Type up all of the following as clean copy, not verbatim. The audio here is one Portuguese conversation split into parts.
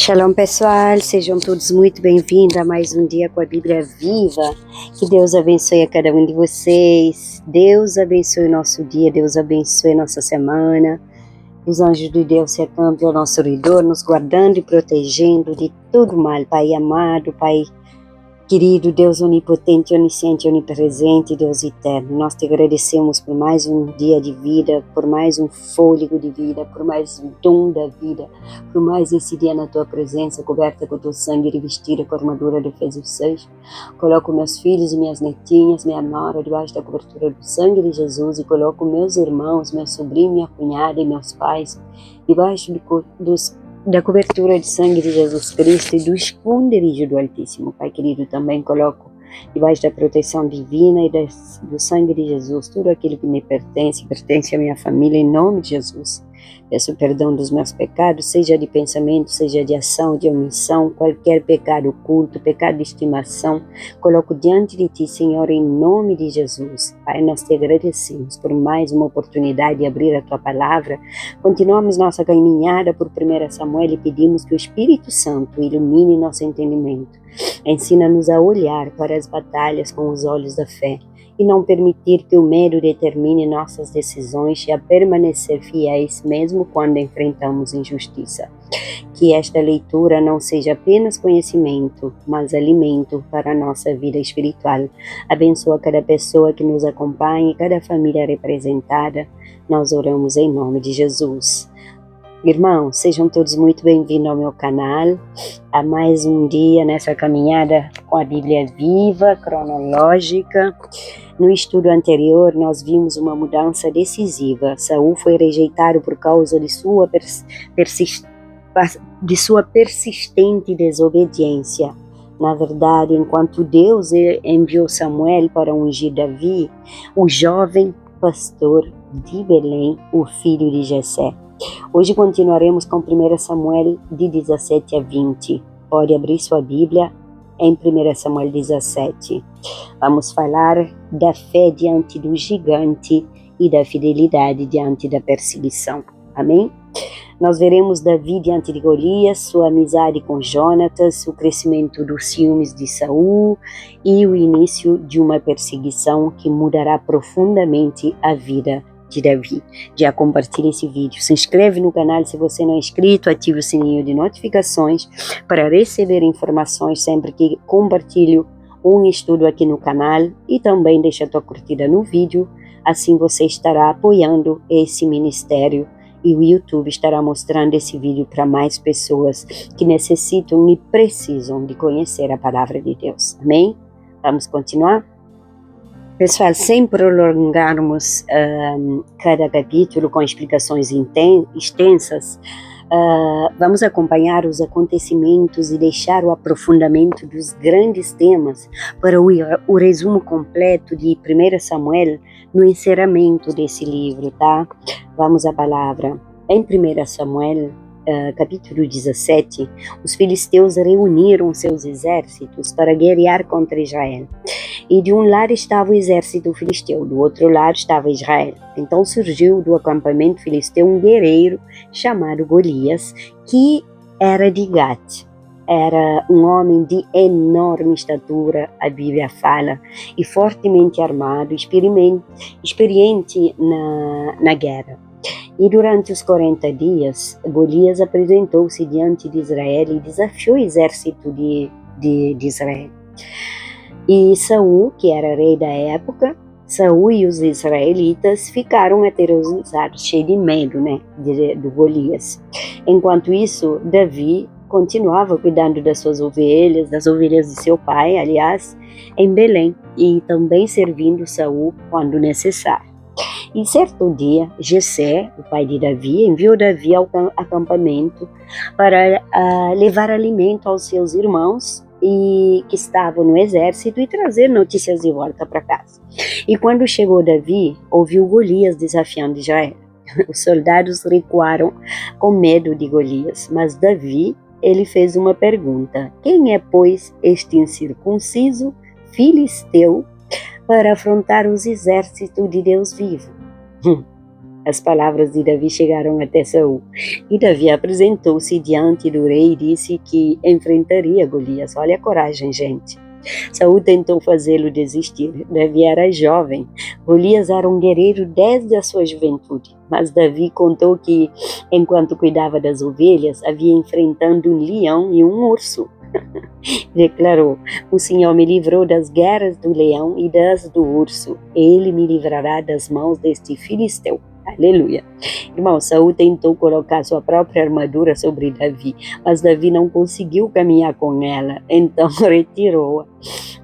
Shalom pessoal, sejam todos muito bem-vindos a mais um dia com a Bíblia Viva. Que Deus abençoe a cada um de vocês, Deus abençoe o nosso dia, Deus abençoe nossa semana. Os anjos de Deus se acampem ao nosso redor, nos guardando e protegendo de todo mal. Pai amado, Pai querido, Deus onipotente, onisciente, onipresente, Deus eterno, nós te agradecemos por mais um dia de vida, por mais um fôlego de vida, por mais um dom da vida, por mais esse dia na tua presença, coberta com o teu sangue e revestida com a armadura de Efésios 6. Coloco meus filhos e minhas netinhas, minha nora, debaixo da cobertura do sangue de Jesus, e coloco meus irmãos, meu sobrinho, minha cunhada e meus pais, debaixo da cobertura de sangue de Jesus Cristo e do esconderijo do Altíssimo. Pai querido, também coloco debaixo da proteção divina e do sangue de Jesus tudo aquilo que me pertence à minha família, em nome de Jesus. Peço perdão dos meus pecados, seja de pensamento, seja de ação, de omissão, qualquer pecado oculto, pecado de estimação, coloco diante de ti, Senhor, em nome de Jesus. Pai, nós te agradecemos por mais uma oportunidade de abrir a tua palavra. Continuamos nossa caminhada por 1 Samuel e pedimos que o Espírito Santo ilumine nosso entendimento. Ensina-nos a olhar para as batalhas com os olhos da fé e não permitir que o medo determine nossas decisões e a permanecer fiéis mesmo quando enfrentamos injustiça. Que esta leitura não seja apenas conhecimento, mas alimento para a nossa vida espiritual. Abençoa cada pessoa que nos acompanha e cada família representada. Nós oramos em nome de Jesus. Irmãos, sejam todos muito bem-vindos ao meu canal, a mais um dia nessa caminhada com a Bíblia Viva, cronológica. No estudo anterior, nós vimos uma mudança decisiva. Saul foi rejeitado por causa de sua persistente desobediência. Na verdade, enquanto Deus enviou Samuel para ungir Davi, o jovem pastor de Belém, o filho de Jessé. Hoje continuaremos com 1 Samuel de 17 a 20. Pode abrir sua Bíblia em 1 Samuel 17. Vamos falar da fé diante do gigante e da fidelidade diante da perseguição. Amém? Nós veremos Davi diante de Golias, sua amizade com Jonatas, o crescimento dos ciúmes de Saul e o início de uma perseguição que mudará profundamente a vida de Davi. Já compartilhe esse vídeo, se inscreve no canal se você não é inscrito, ative o sininho de notificações para receber informações sempre que compartilho um estudo aqui no canal, e também deixa a tua curtida no vídeo, assim você estará apoiando esse ministério e o YouTube estará mostrando esse vídeo para mais pessoas que necessitam e precisam de conhecer a palavra de Deus. Amém? Vamos continuar? Pessoal, sem prolongarmos cada capítulo com explicações extensas, vamos acompanhar os acontecimentos e deixar o aprofundamento dos grandes temas para o resumo completo de 1 Samuel no encerramento desse livro, tá? Vamos à palavra. Em 1 Samuel, capítulo 17, os filisteus reuniram seus exércitos para guerrear contra Israel. E de um lado estava o exército filisteu, do outro lado estava Israel. Então surgiu do acampamento filisteu um guerreiro chamado Golias, que era de Gat. Era um homem de enorme estatura, a Bíblia fala, e fortemente armado, experiente na guerra. E durante os 40 dias, Golias apresentou-se diante de Israel e desafiou o exército de Israel. E Saul, que era rei da época, Saul e os israelitas ficaram aterrorizados, cheios de medo, do Golias. Enquanto isso, Davi continuava cuidando das suas ovelhas, das ovelhas de seu pai, aliás, em Belém, e também servindo Saul quando necessário. E certo dia, Jessé, o pai de Davi, enviou Davi ao acampamento para levar alimento aos seus irmãos e que estavam no exército e trazer notícias de volta para casa. E quando chegou Davi, ouviu Golias desafiando Israel. Os soldados recuaram com medo de Golias, mas Davi, ele fez uma pergunta: quem é, pois, este incircunciso filisteu para afrontar os exércitos de Deus vivo? As palavras de Davi chegaram até Saul, e Davi apresentou-se diante do rei e disse que enfrentaria Golias. Olha a coragem, gente. Saul tentou fazê-lo desistir. Davi era jovem. Golias era um guerreiro desde a sua juventude. Mas Davi contou que, enquanto cuidava das ovelhas, havia enfrentando um leão e um urso. Declarou: o Senhor me livrou das guerras do leão e das do urso. Ele me livrará das mãos deste filisteu. Aleluia. Irmão, Saul tentou colocar sua própria armadura sobre Davi, mas Davi não conseguiu caminhar com ela, então retirou-a.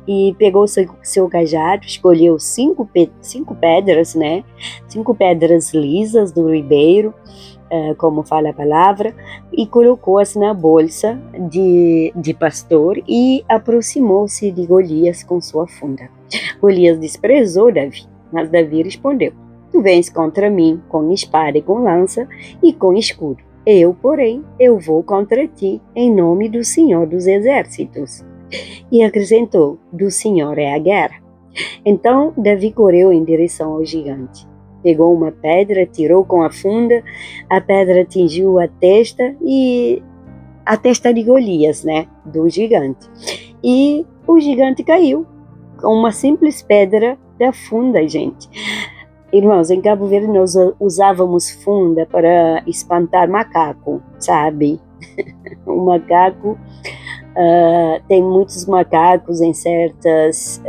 E pegou seu cajado, escolheu cinco pedras, né? 5 pedras lisas do ribeiro, como fala a palavra, e colocou-as na bolsa de pastor e aproximou-se de Golias com sua funda. Golias desprezou Davi, mas Davi respondeu: tu vens contra mim com espada e com lança e com escudo. Eu, porém, eu vou contra ti em nome do Senhor dos Exércitos. E acrescentou: do Senhor é a guerra. Então Davi correu em direção ao gigante. Pegou uma pedra, tirou com a funda, a pedra atingiu a testa de Golias, né, do gigante. E o gigante caiu com uma simples pedra da funda, gente. Irmãos, em Cabo Verde nós usávamos funda para espantar macaco, sabe? O macaco, tem muitos macacos em certos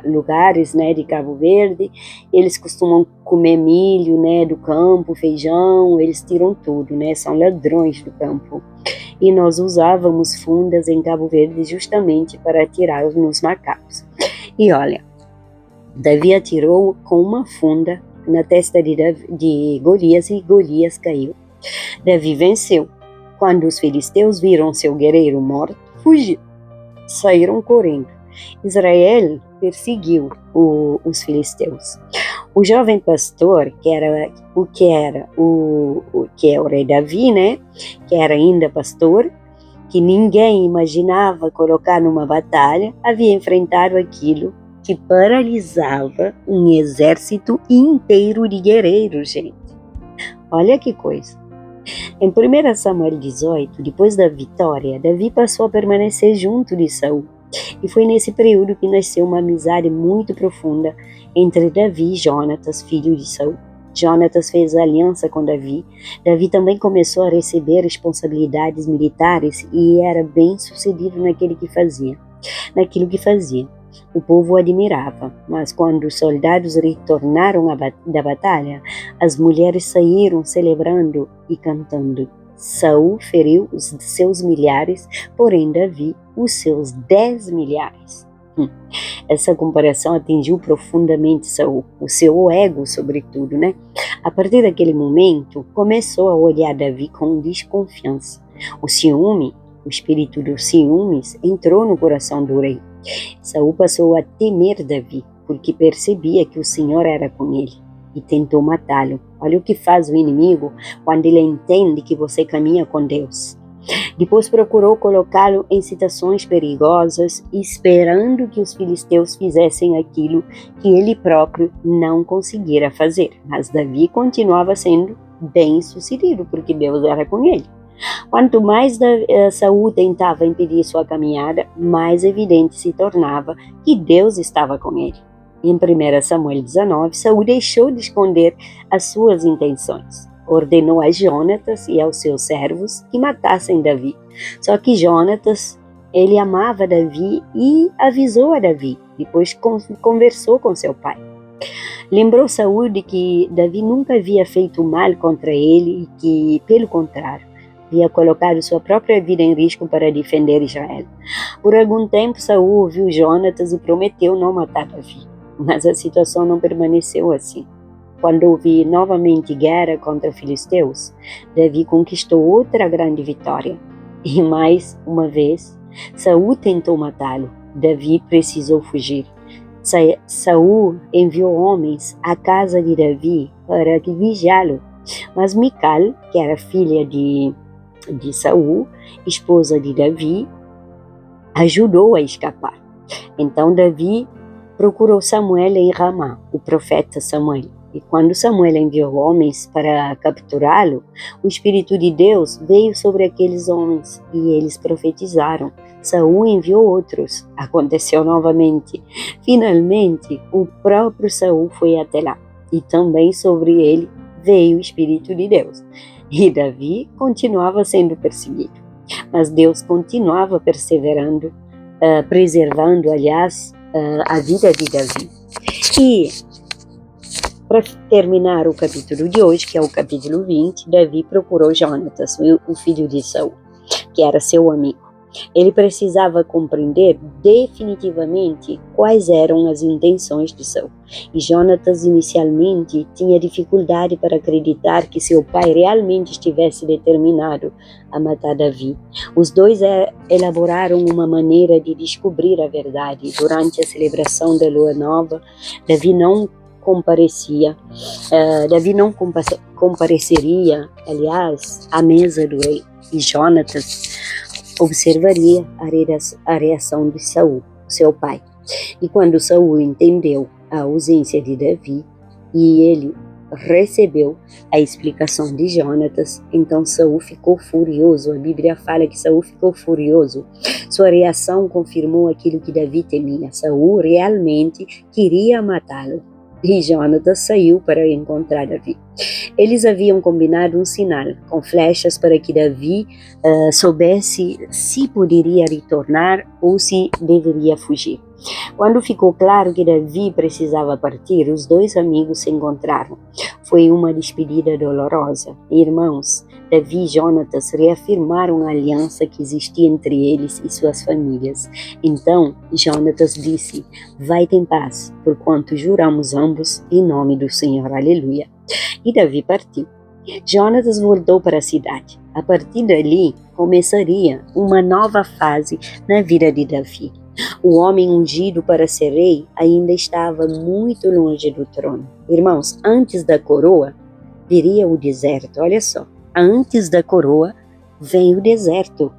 lugares, né, de Cabo Verde. Eles costumam comer milho, né, do campo, feijão, eles tiram tudo, né, são ladrões do campo. E nós usávamos fundas em Cabo Verde justamente para atirar nos macacos. E olha, Davi atirou com uma funda na testa de Golias e Golias caiu. Davi venceu. Quando os filisteus viram seu guerreiro morto, fugiram, saíram correndo. Israel perseguiu os filisteus. O jovem pastor, que é o rei Davi, né, que era ainda pastor, que ninguém imaginava colocar numa batalha, havia enfrentado aquilo que paralisava um exército inteiro de guerreiros, gente. Olha que coisa. Em 1 Samuel 18, depois da vitória, Davi passou a permanecer junto de Saul. E foi nesse período que nasceu uma amizade muito profunda entre Davi e Jonatas, filho de Saul. Jonatas fez aliança com Davi. Davi também começou a receber responsabilidades militares e era bem sucedido naquilo que fazia. O povo o admirava, mas quando os soldados retornaram da batalha, as mulheres saíram celebrando e cantando. Saul feriu os seus milhares, porém Davi os seus 10 milhares. Essa comparação atingiu profundamente Saul, o seu ego sobretudo, né? A partir daquele momento, começou a olhar Davi com desconfiança. O espírito dos ciúmes entrou no coração do rei. Saul passou a temer Davi, porque percebia que o Senhor era com ele, e tentou matá-lo. Olha o que faz o inimigo quando ele entende que você caminha com Deus. Depois procurou colocá-lo em situações perigosas, esperando que os filisteus fizessem aquilo que ele próprio não conseguira fazer. Mas Davi continuava sendo bem-sucedido, porque Deus era com ele. Quanto mais Saul tentava impedir sua caminhada, mais evidente se tornava que Deus estava com ele. Em 1 Samuel 19, Saul deixou de esconder as suas intenções. Ordenou a Jonatas e aos seus servos que matassem Davi. Só que Jonatas, ele amava Davi e avisou a Davi. Depois conversou com seu pai. Lembrou Saul de que Davi nunca havia feito mal contra ele e que, pelo contrário, havia colocado sua própria vida em risco para defender Israel. Por algum tempo, Saul ouviu Jonatas e prometeu não matar Davi. Mas a situação não permaneceu assim. Quando houve novamente guerra contra os filisteus, Davi conquistou outra grande vitória. E mais uma vez, Saul tentou matá-lo. Davi precisou fugir. Saul enviou homens à casa de Davi para vigiá-lo. Mas Mical, que era filha de Saul, esposa de Davi, ajudou a escapar. Então Davi procurou Samuel em Ramá, o profeta Samuel. E quando Samuel enviou homens para capturá-lo, o Espírito de Deus veio sobre aqueles homens e eles profetizaram. Saul enviou outros. Aconteceu novamente. Finalmente, o próprio Saul foi até lá e também sobre ele veio o Espírito de Deus. E Davi continuava sendo perseguido. Mas Deus continuava perseverando, preservando, aliás, a vida de Davi. E para terminar o capítulo de hoje, que é o capítulo 20, Davi procurou Jonatas, o filho de Saul, que era seu amigo. Ele precisava compreender definitivamente quais eram as intenções de Saul. E Jonatas inicialmente tinha dificuldade para acreditar que seu pai realmente estivesse determinado a matar Davi. Os dois elaboraram uma maneira de descobrir a verdade. Durante a celebração da lua nova, Davi não compareceria, aliás, à mesa do rei. E Jonatas observaria a reação de Saul, seu pai. E quando Saul entendeu a ausência de Davi e ele recebeu a explicação de Jonatas, então Saul ficou furioso. A Bíblia fala que Saul ficou furioso. Sua reação confirmou aquilo que Davi temia. Saul realmente queria matá-lo. E Jonatas saiu para encontrar Davi. Eles haviam combinado um sinal com flechas para que Davi soubesse se poderia retornar ou se deveria fugir. Quando ficou claro que Davi precisava partir, os dois amigos se encontraram. Foi uma despedida dolorosa. Irmãos, Davi e Jonatas reafirmaram a aliança que existia entre eles e suas famílias. Então, Jonatas disse: vai-te em paz, porquanto juramos ambos em nome do Senhor. Aleluia. E Davi partiu. Jonatas voltou para a cidade. A partir dali, começaria uma nova fase na vida de Davi. O homem ungido para ser rei ainda estava muito longe do trono. Irmãos, antes da coroa, viria o deserto. Olha só, antes da coroa, vem o deserto.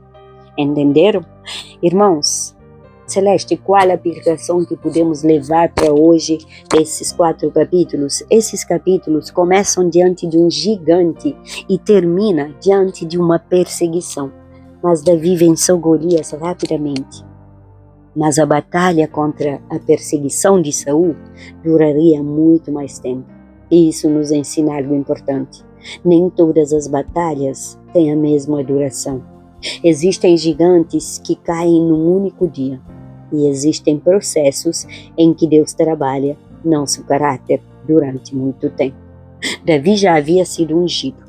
Entenderam? Irmãos, Celeste, qual a aplicação que podemos levar para hoje desses 4 capítulos? Esses capítulos começam diante de um gigante e terminam diante de uma perseguição. Mas Davi venceu Golias rapidamente. Mas a batalha contra a perseguição de Saul duraria muito mais tempo. E isso nos ensina algo importante. Nem todas as batalhas têm a mesma duração. Existem gigantes que caem num único dia. E existem processos em que Deus trabalha nosso caráter durante muito tempo. Davi já havia sido ungido,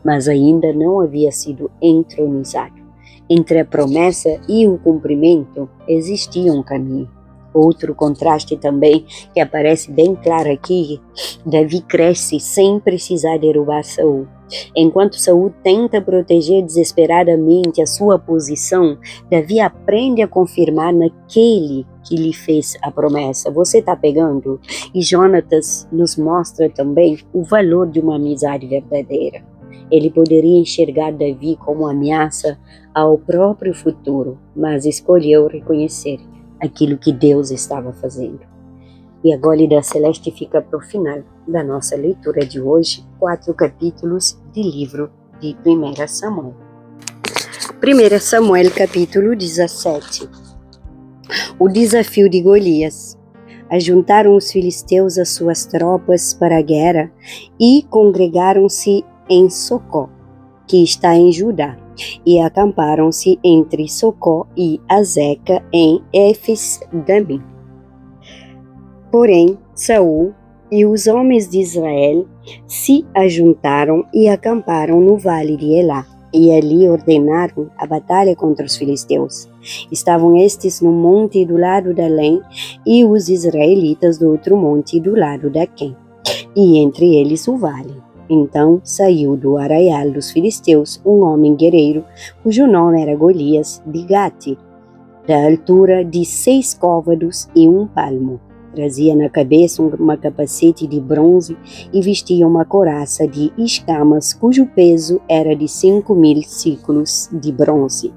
mas ainda não havia sido entronizado. Entre a promessa e o cumprimento existia um caminho. Outro contraste também que aparece bem claro aqui: Davi cresce sem precisar derrubar Saul. Enquanto Saul tenta proteger desesperadamente a sua posição, Davi aprende a confirmar naquele que lhe fez a promessa. Você está pegando? E Jonatas nos mostra também o valor de uma amizade verdadeira. Ele poderia enxergar Davi como ameaça ao próprio futuro, mas escolheu reconhecer aquilo que Deus estava fazendo. E a Gólida Celeste fica para o final da nossa leitura de hoje, 4 capítulos de livro de 1 Samuel. 1 Samuel, capítulo 17. O desafio de Golias. Ajuntaram os filisteus as suas tropas para a guerra e congregaram-se em Socó, que está em Judá, e acamparam-se entre Socó e Azeca em Éfes-Damim. Porém, Saul e os homens de Israel se ajuntaram e acamparam no vale de Elá, e ali ordenaram a batalha contra os filisteus. Estavam estes no monte do lado da Lém e os israelitas do outro monte do lado da Quém, e entre eles o vale. Então saiu do arraial dos filisteus um homem guerreiro, cujo nome era Golias de Gate, da altura de 6 côvados e 1 palmo. Trazia na cabeça uma capacete de bronze e vestia uma couraça de escamas, cujo peso era de 5.000 ciclos de bronze.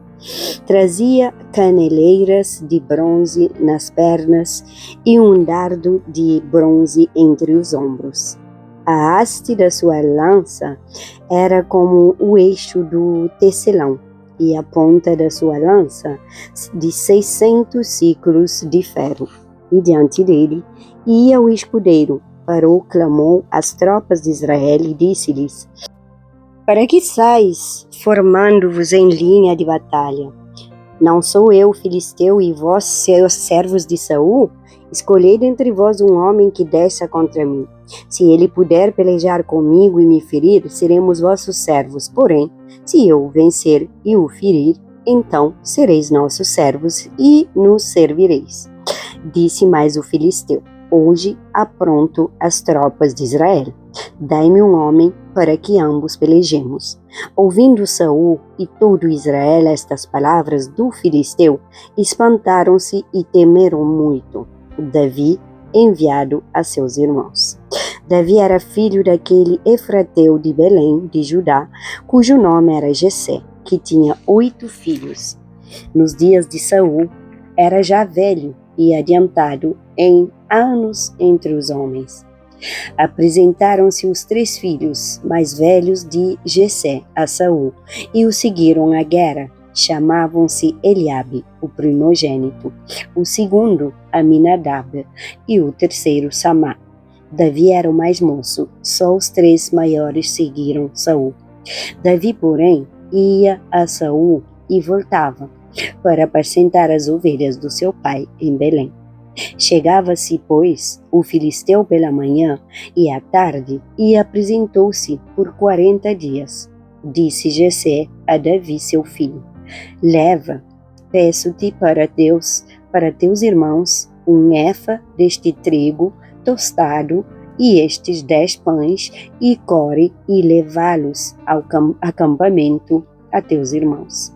Trazia caneleiras de bronze nas pernas e um dardo de bronze entre os ombros. A haste da sua lança era como o eixo do tecelão, e a ponta da sua lança de 600 ciclos de ferro. E diante dele ia o escudeiro, parou, clamou às tropas de Israel e disse-lhes: Para que sais, formando-vos em linha de batalha? Não sou eu, filisteu, e vós, seus servos de Saul? Escolhei dentre vós um homem que desça contra mim. Se ele puder pelejar comigo e me ferir, seremos vossos servos. Porém, se eu o vencer e o ferir, então sereis nossos servos e nos servireis. Disse mais o filisteu: Hoje apronto as tropas de Israel. Dai-me um homem para que ambos pelejemos. Ouvindo Saul e todo Israel estas palavras do filisteu, espantaram-se e temeram muito. Davi enviado a seus irmãos. Davi era filho daquele Efrateu de Belém, de Judá, cujo nome era Jessé, que tinha 8 filhos. Nos dias de Saul, era já velho e adiantado em anos entre os homens. Apresentaram-se os 3 filhos mais velhos de Jessé a Saul e o seguiram à guerra. Chamavam-se Eliabe, o primogênito, o segundo Aminadab e o terceiro Samá. Davi era o mais moço, só os 3 maiores seguiram Saul. Davi, porém, ia a Saul e voltava para apacentar as ovelhas do seu pai em Belém. Chegava-se, pois, o filisteu pela manhã e à tarde e apresentou-se por 40 dias. Disse Jessé a Davi, seu filho: Leva, peço-te para Deus, para teus irmãos, um efa deste trigo tostado e estes 10 pães, e core e levá-los ao acampamento a teus irmãos.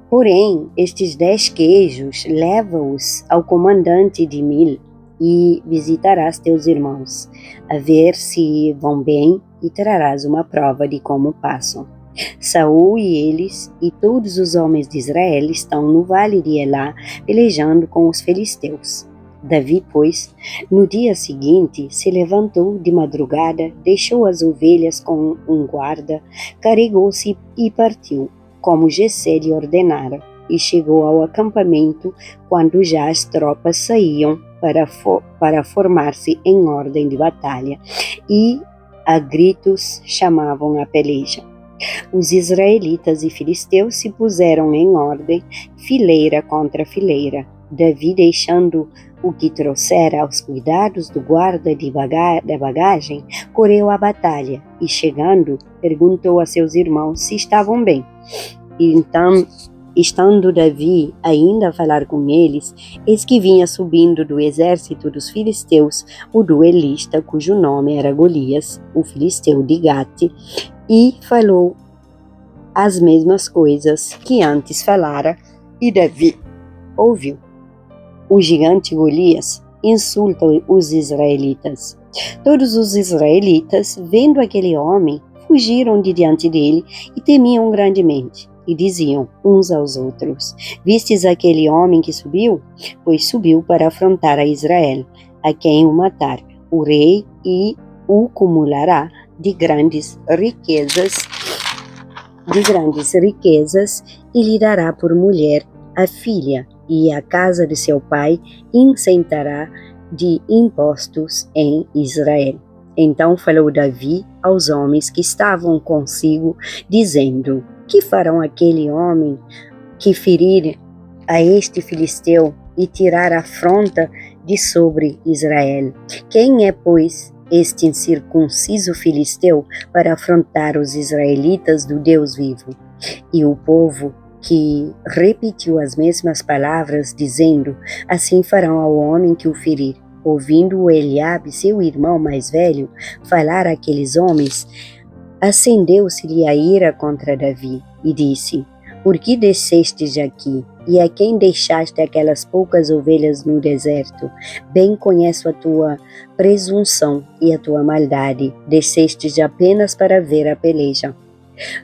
Porém, estes 10 queijos, leva-os ao comandante de 1000 e visitarás teus irmãos, a ver se vão bem, e trarás uma prova de como passam. Saul e eles e todos os homens de Israel estão no vale de Elá, pelejando com os filisteus. Davi, pois, no dia seguinte, se levantou de madrugada, deixou as ovelhas com um guarda, carregou-se e partiu, como Jessé lhe ordenara, e chegou ao acampamento quando já as tropas saíam para formar-se em ordem de batalha, e a gritos chamavam a peleja. Os israelitas e filisteus se puseram em ordem, fileira contra fileira. Davi, deixando o que trouxera aos cuidados do guarda da bagagem, correu à batalha e, chegando, perguntou a seus irmãos se estavam bem. E então, estando Davi ainda a falar com eles, eis que vinha subindo do exército dos filisteus o duelista, cujo nome era Golias, o filisteu de Gate, e falou as mesmas coisas que antes falara, e Davi ouviu. O gigante Golias insulta os israelitas. Todos os israelitas, vendo aquele homem, fugiram de diante dele e temiam grandemente. E diziam uns aos outros: Vistes aquele homem que subiu? Pois subiu para afrontar a Israel, a quem o matar o rei, e o cumulará de grandes riquezas, e lhe dará por mulher a filha, e a casa de seu pai isentará de impostos em Israel. Então falou Davi aos homens que estavam consigo, dizendo: Que farão aquele homem que ferir a este filisteu e tirar a afronta de sobre Israel? Quem é, pois, este incircunciso filisteu para afrontar os israelitas do Deus vivo? E o povo que repetiu as mesmas palavras, dizendo: Assim farão ao homem que o ferir. Ouvindo Eliabe, seu irmão mais velho, falar àqueles homens, acendeu-se-lhe a ira contra Davi, e disse: Por que descestes aqui? E a quem deixaste aquelas poucas ovelhas no deserto? Bem conheço a tua presunção e a tua maldade. Descestes apenas para ver a peleja.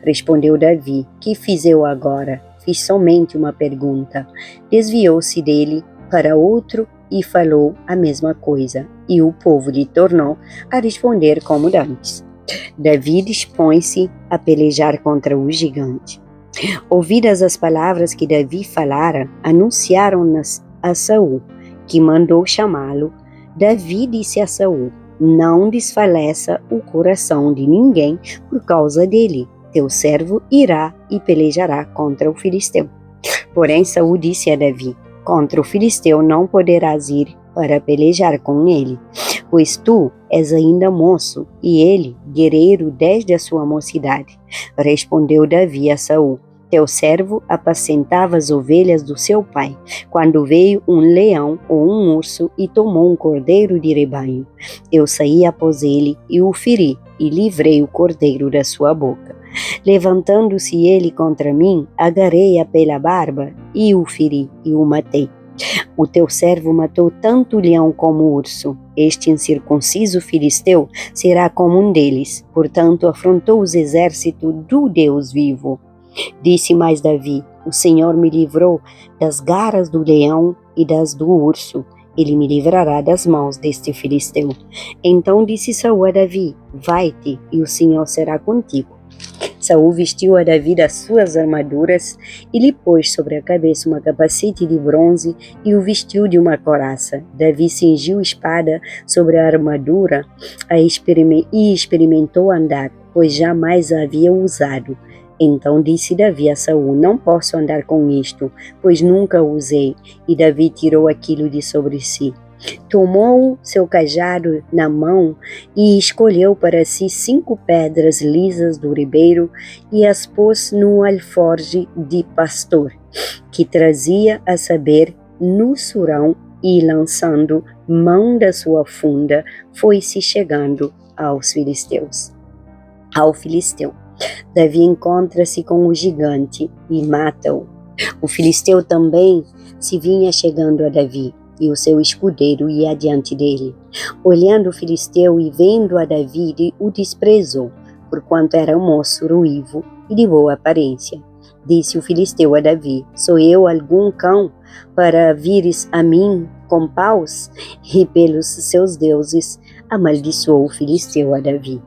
Respondeu Davi: Que fiz eu agora? Fiz somente uma pergunta. Desviou-se dele para outro e falou a mesma coisa. e o povo lhe tornou a responder como dantes. Davi dispõe-se a pelejar contra o gigante. Ouvidas as palavras que Davi falara, anunciaram-nas a Saul, que mandou chamá-lo. Davi disse a Saul: não desfaleça o coração de ninguém por causa dele. Teu servo irá e pelejará contra o filisteu. Porém Saul disse a Davi: contra o filisteu não poderás ir para pelejar com ele, pois tu és ainda moço, e ele guerreiro desde a sua mocidade. Respondeu Davi a Saul: teu servo apacentava as ovelhas do seu pai, quando veio um leão ou um urso e tomou um cordeiro de rebanho. Eu saí após ele e o feri, e livrei o cordeiro da sua boca. Levantando-se ele contra mim, agarrei-a pela barba, e o feri, e o matei. O teu servo matou tanto o leão como o urso. Este incircunciso filisteu será como um deles, portanto afrontou os exércitos do Deus vivo. Disse mais Davi: o Senhor me livrou das garras do leão e das do urso. Ele me livrará das mãos deste filisteu. Então disse Saul a Davi: vai-te, e o Senhor será contigo. Saul vestiu a Davi das suas armaduras e lhe pôs sobre a cabeça uma capacete de bronze e o vestiu de uma couraça. Davi cingiu a espada sobre a armadura e experimentou andar, pois jamais a havia usado. Então disse Davi a Saul: não posso andar com isto, pois nunca o usei. E Davi tirou aquilo de sobre si. Tomou seu cajado na mão e escolheu para si 5 pedras lisas do ribeiro e as pôs no alforje de pastor, que trazia, a saber, no surão, e lançando mão da sua funda, foi-se chegando ao filisteu. Davi encontra-se com o gigante e mata-o. O filisteu também se vinha chegando a Davi, e o seu escudeiro ia adiante dele. Olhando o filisteu e vendo a Davi, o desprezou, porquanto era um moço ruivo e de boa aparência. Disse o filisteu a Davi: sou eu algum cão para vires a mim com paus? E pelos seus deuses amaldiçoou o filisteu a Davi.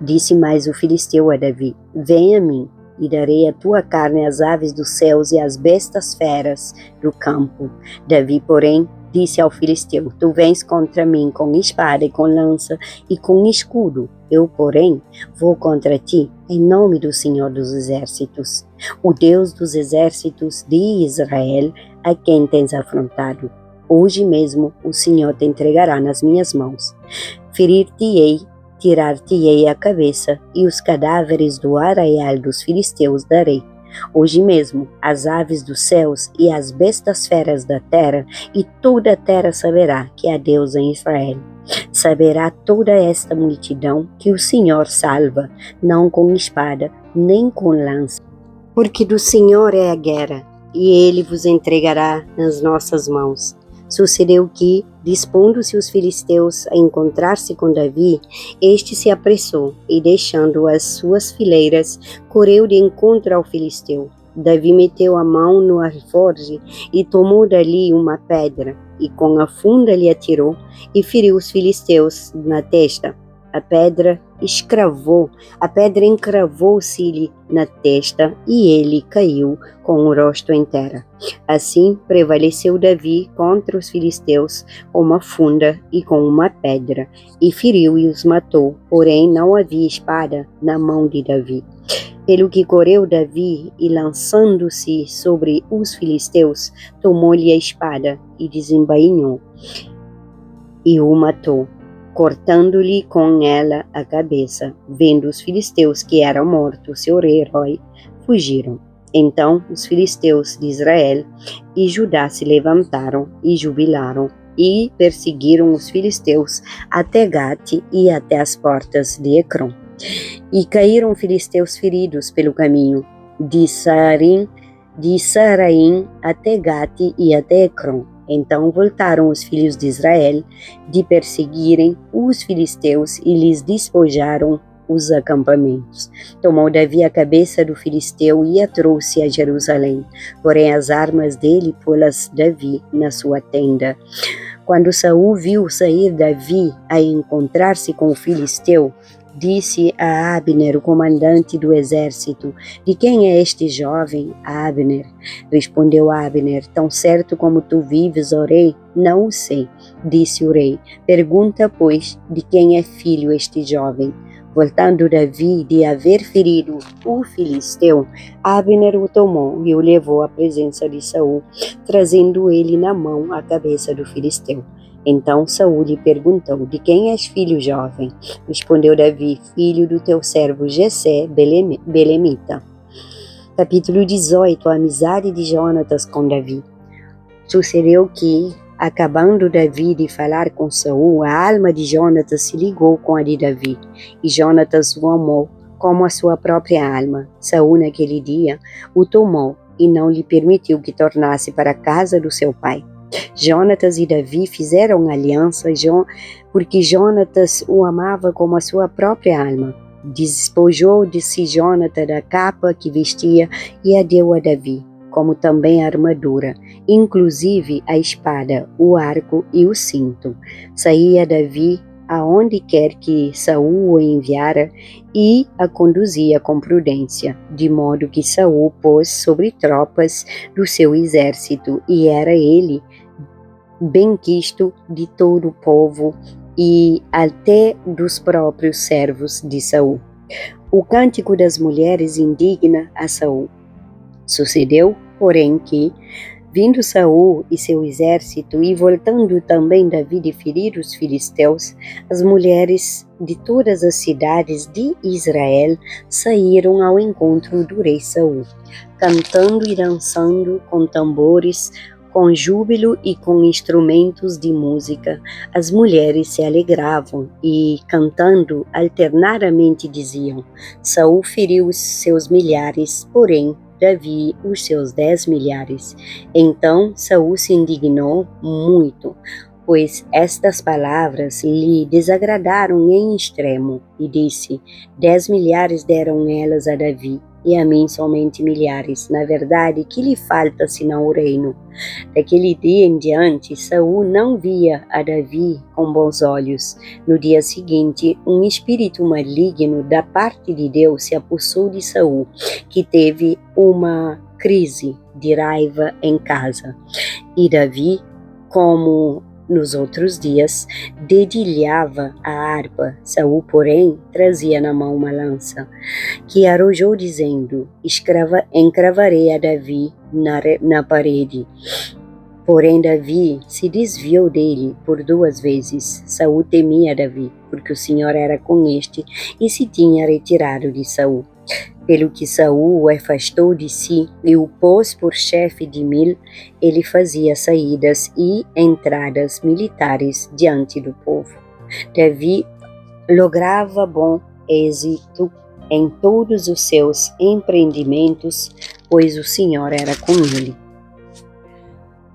Disse mais o filisteu a Davi: vem a mim, e darei a tua carne às aves dos céus e às bestas feras do campo. Davi, porém, disse ao filisteu: tu vens contra mim com espada e com lança e com escudo. Eu, porém, vou contra ti em nome do Senhor dos Exércitos, o Deus dos Exércitos de Israel, a quem tens afrontado. Hoje mesmo o Senhor te entregará nas minhas mãos. Ferir-te-ei, tirar-te-ei a cabeça, e os cadáveres do arraial dos filisteus darei. Hoje mesmo as aves dos céus e as bestas feras da terra, e toda a terra saberá que há Deus em Israel. Saberá toda esta multidão que o Senhor salva, não com espada, nem com lança, porque do Senhor é a guerra, e ele vos entregará nas nossas mãos. Sucedeu que, dispondo-se os filisteus a encontrar-se com Davi, este se apressou e, deixando as suas fileiras, correu de encontro ao filisteu. Davi meteu a mão no alforje e tomou dali uma pedra, e com a funda lhe atirou e feriu os filisteus na testa. A pedra encravou-se-lhe na testa, e ele caiu com o rosto em terra. Assim prevaleceu Davi contra os filisteus com uma funda e com uma pedra, e feriu e os matou, porém não havia espada na mão de Davi. Pelo que correu Davi, e lançando-se sobre os filisteus, tomou-lhe a espada e desembainhou, e o matou, cortando-lhe com ela a cabeça. Vendo os filisteus que era morto seu herói, fugiram. Então os filisteus de Israel e Judá se levantaram e jubilaram, e perseguiram os filisteus até Gate e até as portas de Ecrom. E caíram filisteus feridos pelo caminho, de Saraim até Gate e até Ecrom. Então voltaram os filhos de Israel de perseguirem os filisteus e lhes despojaram os acampamentos. Tomou Davi a cabeça do filisteu e a trouxe a Jerusalém, porém as armas dele pô-las Davi na sua tenda. Quando Saul viu sair Davi a encontrar-se com o filisteu, disse a Abner, o comandante do exército: "De quem é este jovem, Abner?" Respondeu Abner: "Tão certo como tu vives, ó rei, não o sei." Disse o rei: "Pergunta, pois, de quem é filho este jovem." Voltando Davi de haver ferido o filisteu, Abner o tomou e o levou à presença de Saul, trazendo ele na mão a cabeça do filisteu. Então Saul lhe perguntou: "De quem és filho, jovem?" Respondeu Davi: "Filho do teu servo Jessé, belemita." Capítulo 18. A amizade de Jonatas com Davi. Sucedeu que, acabando Davi de falar com Saul, a alma de Jonatas se ligou com a de Davi, e Jonatas o amou como a sua própria alma. Saul, naquele dia, o tomou e não lhe permitiu que tornasse para a casa do seu pai. Jonatas e Davi fizeram aliança porque Jonatas o amava como a sua própria alma. Despojou-se Jonatas da capa que vestia e a deu a Davi, como também a armadura, inclusive a espada, o arco e o cinto. Saía Davi aonde quer que Saul o enviara e a conduzia com prudência, de modo que Saul pôs sobre tropas do seu exército, e era ele benquisto de todo o povo e até dos próprios servos de Saul. O cântico das mulheres indigna a Saul. Sucedeu, porém, que, vindo Saul e seu exército, e voltando também Davi de ferir os filisteus, as mulheres de todas as cidades de Israel saíram ao encontro do rei Saul, cantando e dançando com tambores, com júbilo e com instrumentos de música. As mulheres se alegravam e, cantando, alternadamente diziam: Saul feriu os seus milhares, porém Davi os seus 10 milhares. Então Saul se indignou muito, pois estas palavras lhe desagradaram em extremo, e disse: 10 milhares deram elas a Davi, e a mim somente milhares. Na verdade, que lhe falta senão o reino? Daquele dia em diante, Saul não via a Davi com bons olhos. No dia seguinte, um espírito maligno da parte de Deus se apossou de Saul, que teve uma crise de raiva em casa. E Davi, como nos outros dias, dedilhava a harpa. Saul, porém, trazia na mão uma lança, que arrojou dizendo: encravarei a Davi na parede. Porém Davi se desviou dele por 2 vezes. Saul temia Davi, porque o Senhor era com este, e se tinha retirado de Saul. Pelo que Saul o afastou de si e o pôs por chefe de 1000, ele fazia saídas e entradas militares diante do povo. Davi lograva bom êxito em todos os seus empreendimentos, pois o Senhor era com ele.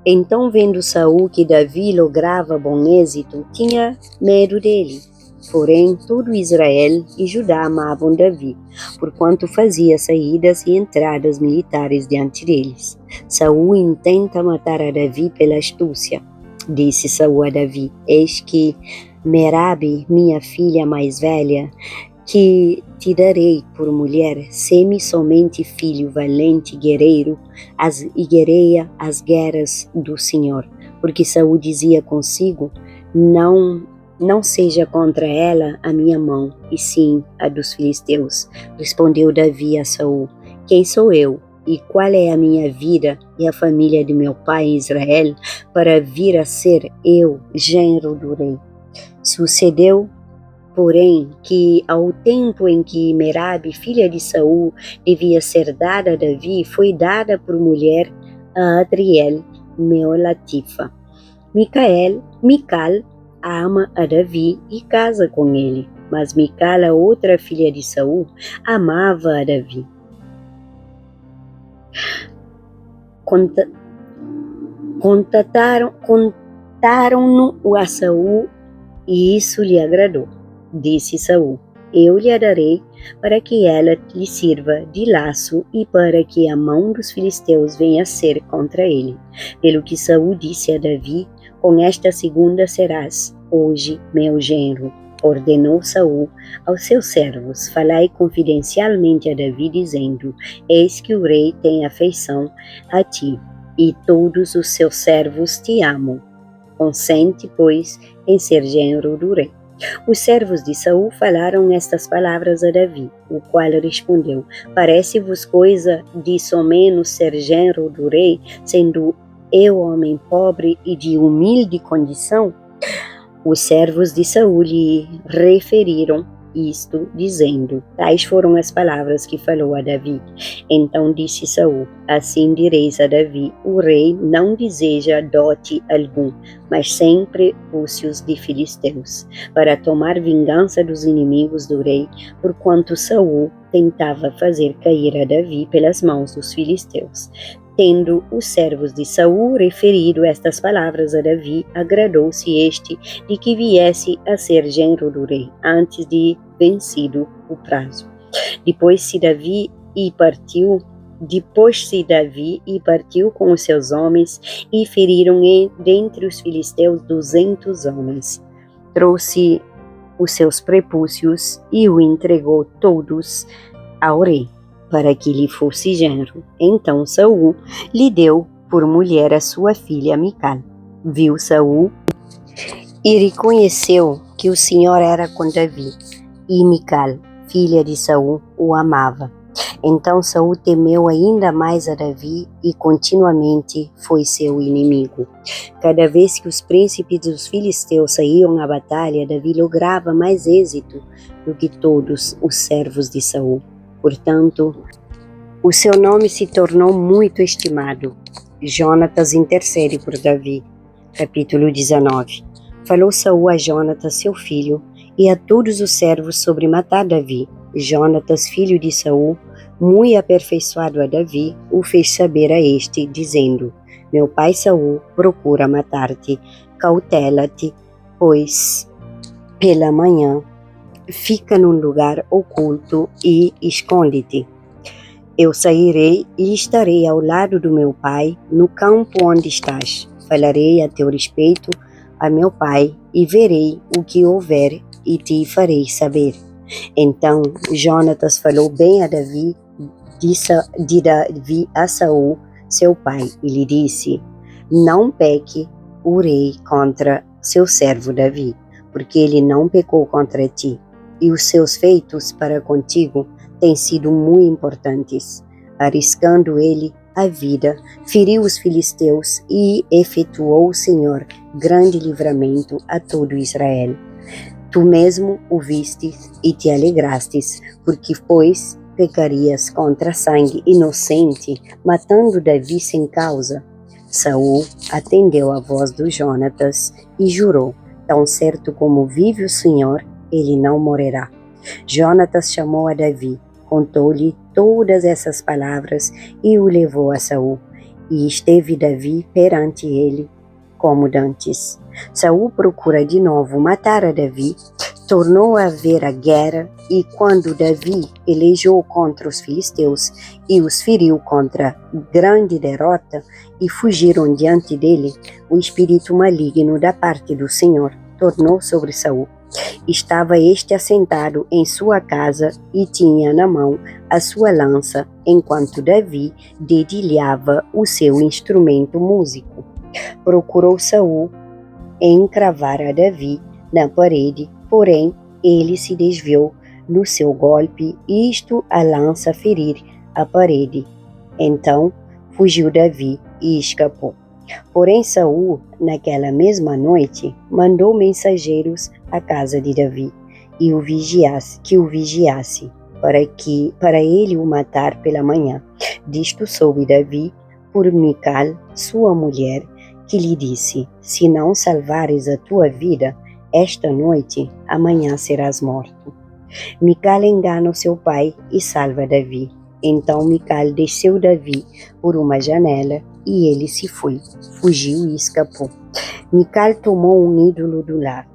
Então, vendo Saul que Davi lograva bom êxito, tinha medo dele. Porém, todo Israel e Judá amavam Davi, porquanto fazia saídas e entradas militares diante deles. Saul intenta matar a Davi pela astúcia. Disse Saul a Davi: eis que Merabe, minha filha mais velha, que te darei por mulher, sê-me somente filho valente guerreiro, e guerreia as guerras do Senhor. Porque Saul dizia consigo: não seja contra ela a minha mão, e sim a dos filisteus. Respondeu Davi a Saul: quem sou eu? E qual é a minha vida e a família de meu pai em Israel, para vir a ser eu genro do rei? Sucedeu, porém, que ao tempo em que Merabe, filha de Saul, devia ser dada a Davi, foi dada por mulher a Adriel, Meolatifa. Mical ama a Davi e casa com ele, mas Mical, a outra filha de Saul, amava a Davi. Contaram-no a Saul, e isso lhe agradou. Disse Saul: eu lhe a darei para que ela lhe sirva de laço e para que a mão dos filisteus venha a ser contra ele. Pelo que Saul disse a Davi: Com esta segunda serás hoje meu genro. Ordenou Saul aos seus servos: falai confidencialmente a Davi, dizendo: eis que o rei tem afeição a ti, e todos os seus servos te amam. Consente, pois, em ser genro do rei. Os servos de Saul falaram estas palavras a Davi, o qual respondeu: parece-vos coisa de somenos ser genro do rei, sendo eu homem pobre e de humilde condição? Os servos de Saul lhe referiram isto, dizendo: tais foram as palavras que falou a Davi. Então disse Saul: assim direis a Davi: o rei não deseja dote algum, mas 100 prepúcios de filisteus, para tomar vingança dos inimigos do rei, porquanto Saul tentava fazer cair a Davi pelas mãos dos filisteus. Tendo os servos de Saul referido estas palavras a Davi, agradou-se este de que viesse a ser genro do rei, antes de vencido o prazo. Depois-se Davi e partiu com os seus homens, e feriram dentre os filisteus 200 homens. Trouxe os seus prepúcios e o entregou todos ao rei, para que lhe fosse genro. Então Saul lhe deu por mulher a sua filha Mical. Viu Saul e reconheceu que o Senhor era com Davi, e Mical, filha de Saul, o amava. Então Saul temeu ainda mais a Davi e continuamente foi seu inimigo. Cada vez que os príncipes dos filisteus saíam à batalha, Davi lograva mais êxito do que todos os servos de Saul. Portanto, o seu nome se tornou muito estimado. Jonatas intercede por Davi. Capítulo 19. Falou Saul a Jonatas, seu filho, e a todos os servos sobre matar Davi. Jonatas, filho de Saul, muito aperfeiçoado a Davi, o fez saber a este, dizendo: meu pai Saul procura matar-te. Cautela-te, pois pela manhã fica num lugar oculto e esconde-te. Eu sairei e estarei ao lado do meu pai, no campo onde estás. Falarei a teu respeito a meu pai e verei o que houver e te farei saber. Então Jonatas falou bem a Davi, de Davi a Saul, seu pai, e lhe disse: não peque o rei contra seu servo Davi, porque ele não pecou contra ti, e os seus feitos para contigo têm sido muito importantes. Arriscando ele a vida, feriu os filisteus e efetuou o Senhor grande livramento a todo Israel. Tu mesmo o vistes e te alegrastes, porque, pois, pecarias contra sangue inocente, matando Davi sem causa. Saul atendeu a voz do Jonatas e jurou: tão certo como vive o Senhor, ele não morrerá. Jonatas chamou a Davi, contou-lhe todas essas palavras e o levou a Saul. E esteve Davi perante ele como dantes. Saul procura de novo matar a Davi, tornou a haver a guerra, e quando Davi pelejou contra os filisteus e os feriu contra grande derrota, e fugiram diante dele, o espírito maligno da parte do Senhor tornou sobre Saul. Estava este assentado em sua casa e tinha na mão a sua lança, enquanto Davi dedilhava o seu instrumento músico. Procurou Saul encravar a Davi na parede, porém ele se desviou no seu golpe, isto a lança ferir a parede. Então fugiu Davi e escapou. Porém Saul, naquela mesma noite, mandou mensageiros à casa de Davi e que o vigiasse, para ele o matar pela manhã. Disto soube Davi por Mical, sua mulher, que lhe disse: se não salvares a tua vida esta noite, amanhã serás morto. Mical engana o seu pai e salva Davi. Então Mical desceu Davi por uma janela e ele se foi, fugiu e escapou. Mical tomou um ídolo do lar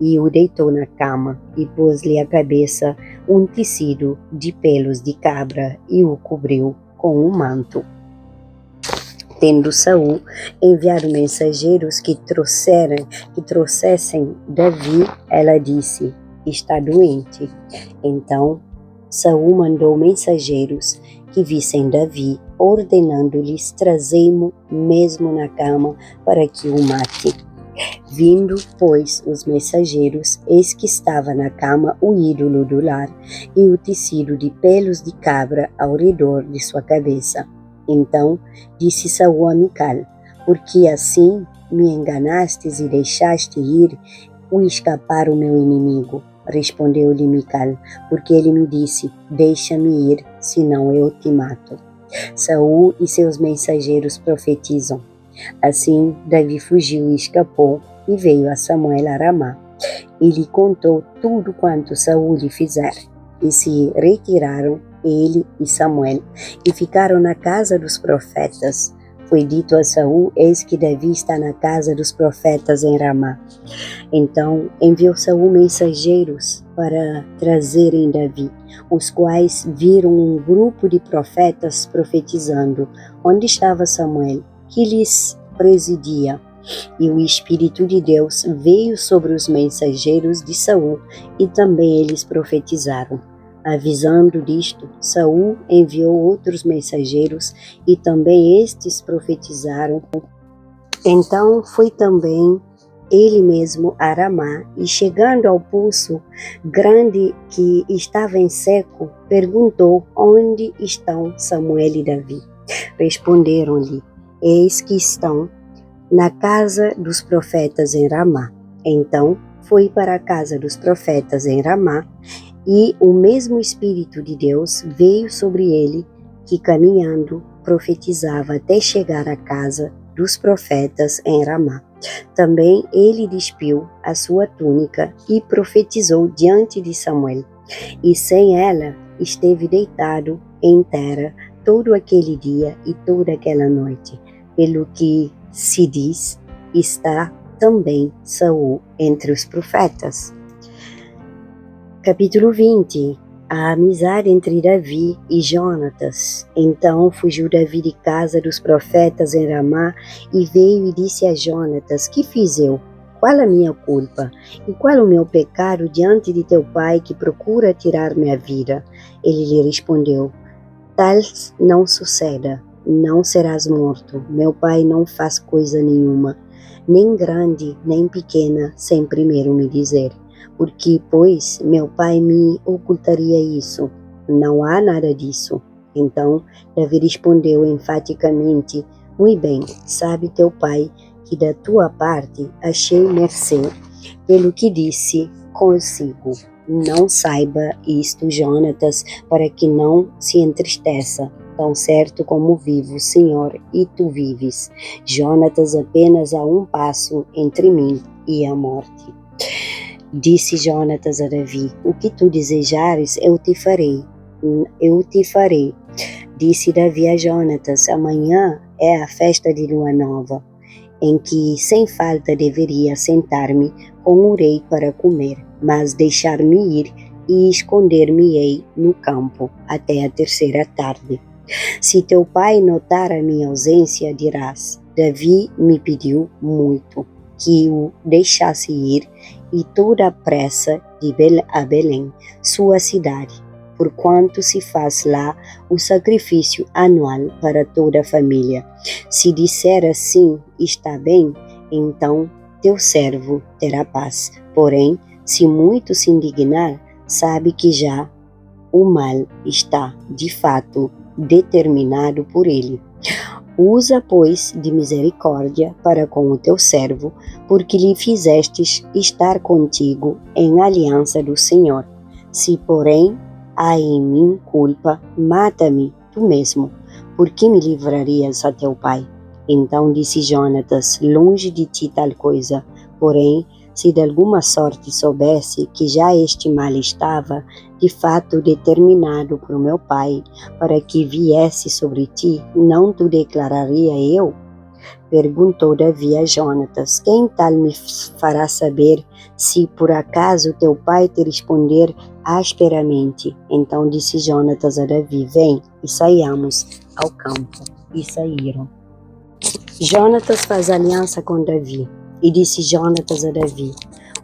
e o deitou na cama e pôs-lhe à cabeça um tecido de pelos de cabra e o cobriu com um manto. Tendo Saul enviado mensageiros que trouxessem Davi, ela disse: está doente. Então Saul mandou mensageiros que vissem Davi, ordenando-lhes: trazei-mo mesmo na cama para que o mate. Vindo, pois, os mensageiros, eis que estava na cama o ídolo do lar e o tecido de pelos de cabra ao redor de sua cabeça. Então disse Saul a Mical: porque assim me enganastes e deixaste ir ou escapar o meu inimigo? Respondeu-lhe Mical: porque ele me disse: deixa-me ir, senão eu te mato. Saul e seus mensageiros profetizam. Assim Davi fugiu e escapou e veio a Samuel a Ramá. E lhe contou tudo quanto Saul lhe fizera. E se retiraram ele e Samuel e ficaram na casa dos profetas. Foi dito a Saul: eis que Davi está na casa dos profetas em Ramá. Então enviou Saul mensageiros para trazerem Davi, os quais viram um grupo de profetas profetizando, onde estava Samuel, que lhes presidia. E o Espírito de Deus veio sobre os mensageiros de Saul, e também eles profetizaram. Avisando disto, Saul enviou outros mensageiros, e também estes profetizaram. Então foi também ele mesmo a Ramá, e chegando ao poço grande que estava em seco, perguntou: onde estão Samuel e Davi? Responderam-lhe: eis que estão na casa dos profetas em Ramá. Então foi para a casa dos profetas em Ramá, e o mesmo Espírito de Deus veio sobre ele, que caminhando profetizava até chegar à casa dos profetas em Ramá. Também ele despiu a sua túnica e profetizou diante de Samuel. E sem ela esteve deitado em terra todo aquele dia e toda aquela noite. Pelo que se diz, está também Saul entre os profetas. Capítulo 20. A amizade entre Davi e Jonatas. Então fugiu Davi de casa dos profetas em Ramá e veio e disse a Jonatas: que fiz eu? Qual a minha culpa? E qual o meu pecado diante de teu pai, que procura tirar minha vida? Ele lhe respondeu: tal não suceda, não serás morto. Meu pai não faz coisa nenhuma, nem grande nem pequena, sem primeiro me dizer. Porque, pois, meu pai me ocultaria isso? Não há nada disso. Então Davi respondeu enfaticamente: muito bem, sabe teu pai que da tua parte achei mercê, pelo que disse consigo. Não saiba isto, Jonatas, para que não se entristeça, tão certo como vivo, Senhor, e tu vives. Jonatas apenas a um passo entre mim e a morte. Disse Jonatas a Davi: o que tu desejares, eu te farei. Disse Davi a Jonatas: amanhã é a festa de lua nova, em que sem falta deveria sentar-me com o rei para comer, mas deixar-me ir e esconder-me-ei no campo até a terceira tarde. Se teu pai notar a minha ausência, dirás: Davi me pediu muito que o deixasse ir, e toda a pressa a Belém, sua cidade, porquanto se faz lá o sacrifício anual para toda a família. Se disser assim, está bem, então teu servo terá paz. Porém, se muito se indignar, sabe que já o mal está, de fato, determinado por ele. Usa, pois, de misericórdia para com o teu servo, porque lhe fizestes estar contigo em aliança do Senhor. Se, porém, há em mim culpa, mata-me tu mesmo, porque me livrarias a teu pai? Então disse Jonatas: longe de ti tal coisa, porém, se de alguma sorte soubesse que já este mal estava, de fato determinado por meu pai, para que viesse sobre ti, não te declararia eu? Perguntou Davi a Jonatas: quem tal me fará saber, se por acaso teu pai te responder asperamente? Então disse Jonatas a Davi: vem e saiamos ao campo. E saíram. Jonatas faz aliança com Davi, e disse Jonatas a Davi: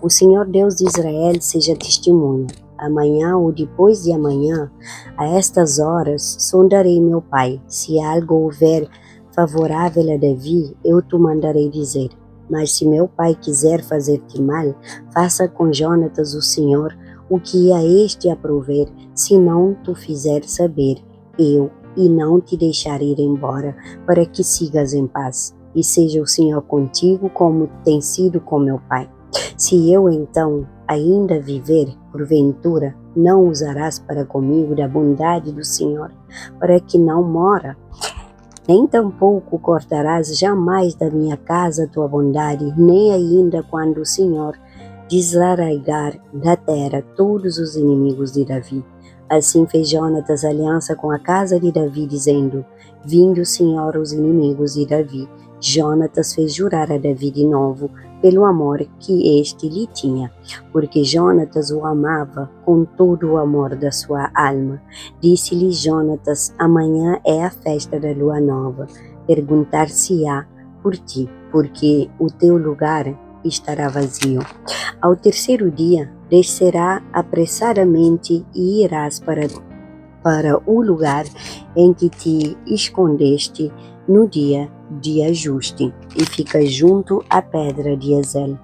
O Senhor Deus de Israel seja testemunha. Amanhã ou depois de amanhã, a estas horas, sondarei meu pai. Se algo houver favorável a Davi, eu te mandarei dizer. Mas se meu pai quiser fazer-te mal, faça com Jonatas o Senhor o que a este aprouver, se não tu fizer saber, eu e não te deixar ir embora, para que sigas em paz, e seja o Senhor contigo como tem sido com meu pai. Se eu então ainda viver, porventura, não usarás para comigo da bondade do Senhor, para que não mora, nem tampouco cortarás jamais da minha casa tua bondade, nem ainda quando o Senhor desarraigar da terra todos os inimigos de Davi. Assim fez Jonatas aliança com a casa de Davi, dizendo: Vinde o Senhor os inimigos de Davi. Jonatas fez jurar a Davi de novo, pelo amor que este lhe tinha, porque Jonatas o amava com todo o amor da sua alma. Disse-lhe Jonatas: Amanhã é a festa da lua nova. Perguntar-se-á por ti, porque o teu lugar estará vazio. Ao terceiro dia, descerá apressadamente e irás para o lugar em que te escondeste no dia de ajuste, e fica junto à pedra de Ezel.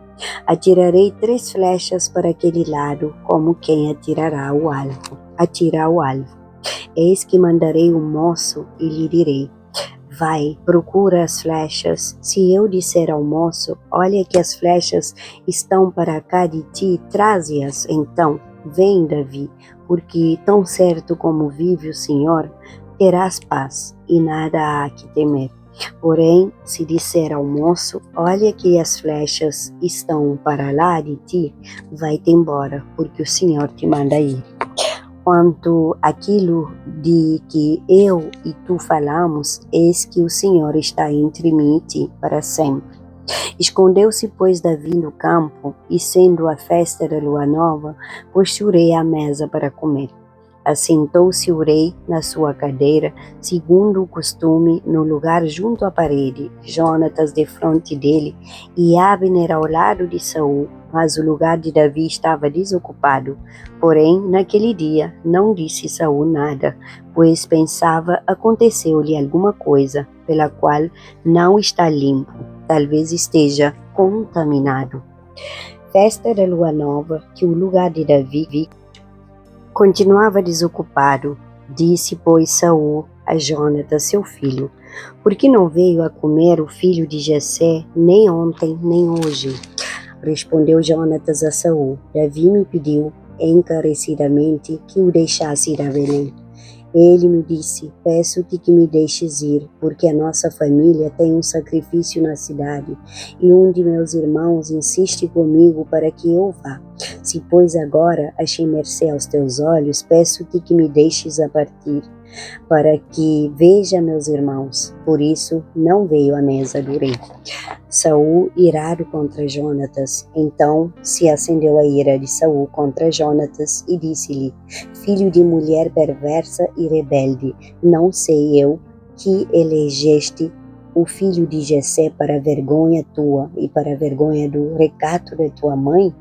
Atirarei 3 flechas para aquele lado, como quem atira ao alvo. Eis que mandarei o moço e lhe direi: Vai, procura as flechas. Se eu disser ao moço: Olha que as flechas estão para cá de ti, traze-as. Então, vem, Davi, porque tão certo como vive o Senhor, terás paz e nada há que temer. Porém, se disser ao moço: Olha que as flechas estão para lá de ti, vai-te embora, porque o Senhor te manda ir. Quanto àquilo de que eu e tu falamos, eis que o Senhor está entre mim e ti para sempre. Escondeu-se, pois, Davi no campo, e sendo a festa da lua nova, pôs o rei à mesa para comer. Assentou-se o rei na sua cadeira, segundo o costume, no lugar junto à parede, Jonatas defronte dele e Abner ao lado de Saul, mas o lugar de Davi estava desocupado. Porém, naquele dia, não disse Saul nada, pois pensava: aconteceu-lhe alguma coisa pela qual não está limpo, talvez esteja contaminado. Festa da lua nova, que o lugar de Davi continuava desocupado. Disse, pois, Saul a Jonatas, seu filho: Por que não veio a comer o filho de Jessé, nem ontem, nem hoje? Respondeu Jonatas a Saul: Davi me pediu encarecidamente que o deixasse ir a Belém. Ele me disse: Peço-te que me deixes ir, porque a nossa família tem um sacrifício na cidade, e um de meus irmãos insiste comigo para que eu vá. Se, pois, agora achei mercê aos teus olhos, peço-te que me deixes a partir, para que veja meus irmãos. Por isso não veio à mesa do rei. Saul, irado contra Jonatas, então se acendeu a ira de Saul contra Jonatas e disse-lhe: Filho de mulher perversa e rebelde, não sei eu que elegeste o filho de Jessé para a vergonha tua e para a vergonha do recato de tua mãe?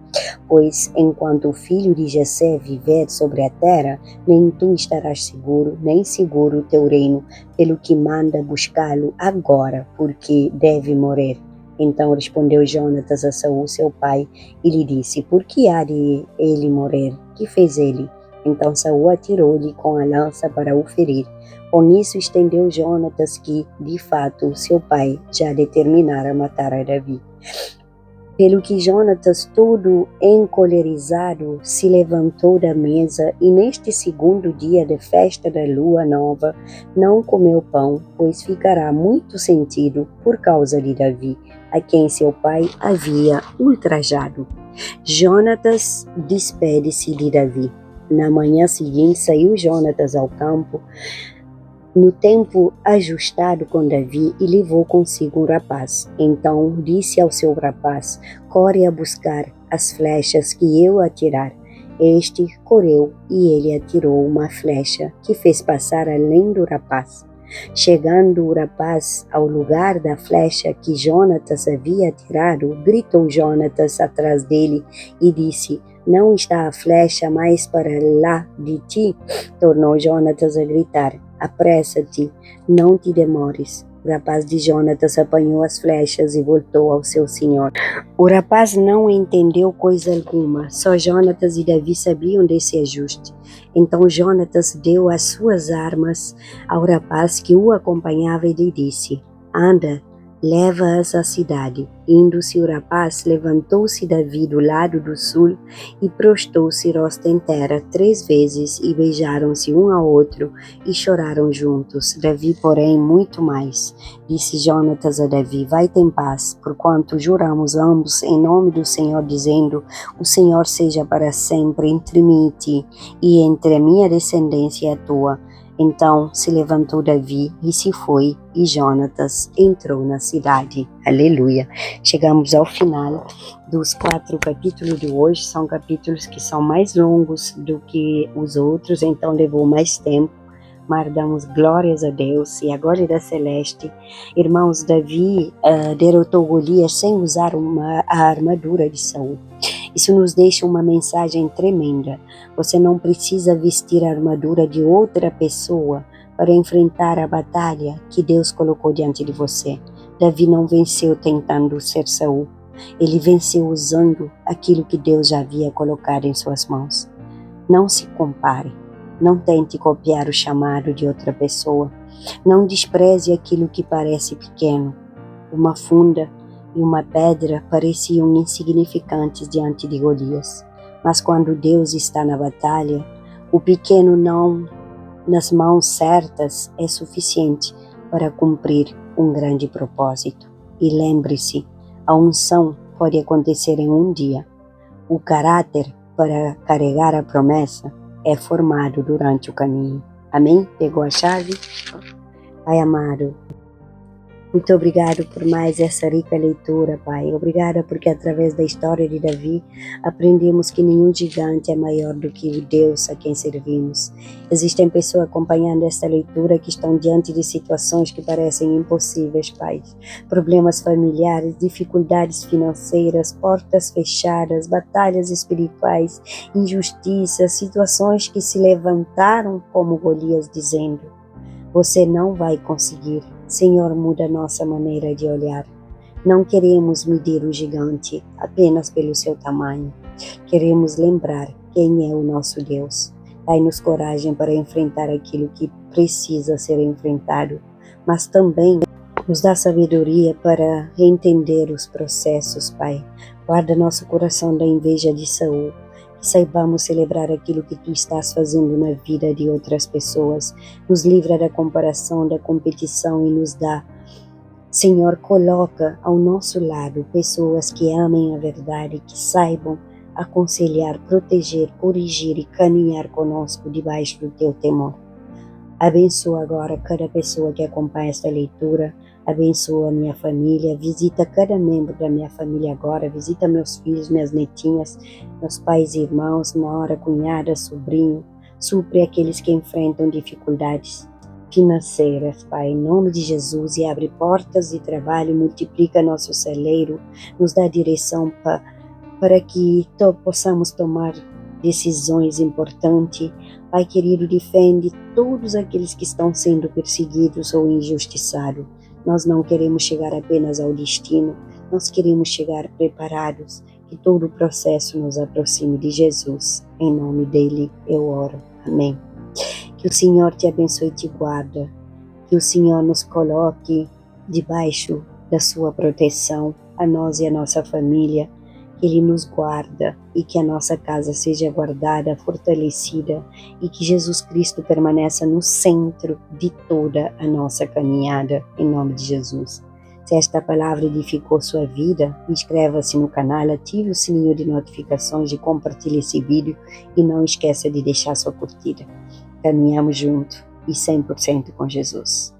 Pois enquanto o filho de Jessé viver sobre a terra, nem tu estarás seguro, nem seguro o teu reino, pelo que manda buscá-lo agora, porque deve morrer. Então respondeu Jonatas a Saul, seu pai, e lhe disse: Por que há de ele morrer? Que fez ele? Então Saul atirou-lhe com a lança para o ferir. Com isso estendeu Jonatas que, de fato, seu pai já determinara matar a Davi. Pelo que Jonatas, todo encolerizado, se levantou da mesa e neste segundo dia de festa da lua nova não comeu pão, pois ficará muito sentido por causa de Davi, a quem seu pai havia ultrajado. Jonatas despede-se de Davi. Na manhã seguinte saiu Jonatas ao campo, no tempo ajustado com Davi, e levou consigo um rapaz. Então disse ao seu rapaz: Corre a buscar as flechas que eu atirar. Este correu, e ele atirou uma flecha que fez passar além do rapaz. Chegando o rapaz ao lugar da flecha que Jonatas havia atirado, gritou Jonatas atrás dele e disse: "Não está a flecha mais para lá de ti?" Tornou Jonatas a gritar: "Apressa-te, não te demores." O rapaz de Jonatas apanhou as flechas e voltou ao seu senhor. O rapaz não entendeu coisa alguma, só Jonatas e Davi sabiam desse ajuste. Então Jonatas deu as suas armas ao rapaz que o acompanhava e lhe disse: "Anda, leva-as à cidade." Indo-se o rapaz, levantou-se Davi do lado do sul e prostou-se rosto em terra 3 vezes e beijaram-se um ao outro e choraram juntos. Davi, porém, muito mais. Disse Jonatas a Davi: "Vai-te em paz, porquanto juramos ambos em nome do Senhor, dizendo: o Senhor seja para sempre entre mim e ti, e entre a minha descendência e a tua." Então se levantou Davi e se foi, e Jonatas entrou na cidade. Aleluia! Chegamos ao final dos 4 capítulos de hoje. São capítulos que são mais longos do que os outros, então levou mais tempo, mas damos glórias a Deus e a glória celeste. Irmãos, Davi derrotou Golias sem usar a armadura de Saul. Isso nos deixa uma mensagem tremenda. Você não precisa vestir a armadura de outra pessoa para enfrentar a batalha que Deus colocou diante de você. Davi não venceu tentando ser Saul. Ele venceu usando aquilo que Deus já havia colocado em suas mãos. Não se compare. Não tente copiar o chamado de outra pessoa. Não despreze aquilo que parece pequeno. Uma funda e uma pedra pareciam insignificantes diante de Golias. Mas quando Deus está na batalha, o pequeno não nas mãos certas é suficiente para cumprir um grande propósito. E lembre-se, a unção pode acontecer em um dia. O caráter para carregar a promessa é formado durante o caminho. Amém? Pegou a chave? Pai amado, muito obrigado por mais essa rica leitura, Pai. Obrigada porque através da história de Davi aprendemos que nenhum gigante é maior do que o Deus a quem servimos. Existem pessoas acompanhando esta leitura que estão diante de situações que parecem impossíveis, Pai. Problemas familiares, dificuldades financeiras, portas fechadas, batalhas espirituais, injustiças, situações que se levantaram como Golias dizendo: "Você não vai conseguir." Senhor, muda nossa maneira de olhar. Não queremos medir o gigante apenas pelo seu tamanho. Queremos lembrar quem é o nosso Deus. Dai-nos coragem para enfrentar aquilo que precisa ser enfrentado, mas também nos dá sabedoria para entender os processos, Pai. Guarda nosso coração da inveja de Saul. Que saibamos celebrar aquilo que Tu estás fazendo na vida de outras pessoas. Nos livra da comparação, da competição e nos dá, Senhor, coloca ao nosso lado pessoas que amem a verdade, que saibam aconselhar, proteger, corrigir e caminhar conosco debaixo do Teu temor. Abençoa agora cada pessoa que acompanha esta leitura. Abençoa a minha família, visita cada membro da minha família agora, visita meus filhos, minhas netinhas, meus pais e irmãos, nora, cunhada, sobrinho. Supre aqueles que enfrentam dificuldades financeiras, Pai, em nome de Jesus, e abre portas de trabalho, multiplica nosso celeiro, nos dá direção para que possamos tomar decisões importantes. Pai querido, defende todos aqueles que estão sendo perseguidos ou injustiçados. Nós não queremos chegar apenas ao destino, nós queremos chegar preparados, que todo o processo nos aproxime de Jesus. Em nome dele eu oro. Amém. Que o Senhor te abençoe e te guarda, que o Senhor nos coloque debaixo da sua proteção, a nós e a nossa família, que Ele nos guarda e que a nossa casa seja guardada, fortalecida e que Jesus Cristo permaneça no centro de toda a nossa caminhada, em nome de Jesus. Se esta palavra edificou sua vida, inscreva-se no canal, ative o sininho de notificações e compartilhe esse vídeo e não esqueça de deixar sua curtida. Caminhamos junto e 100% com Jesus.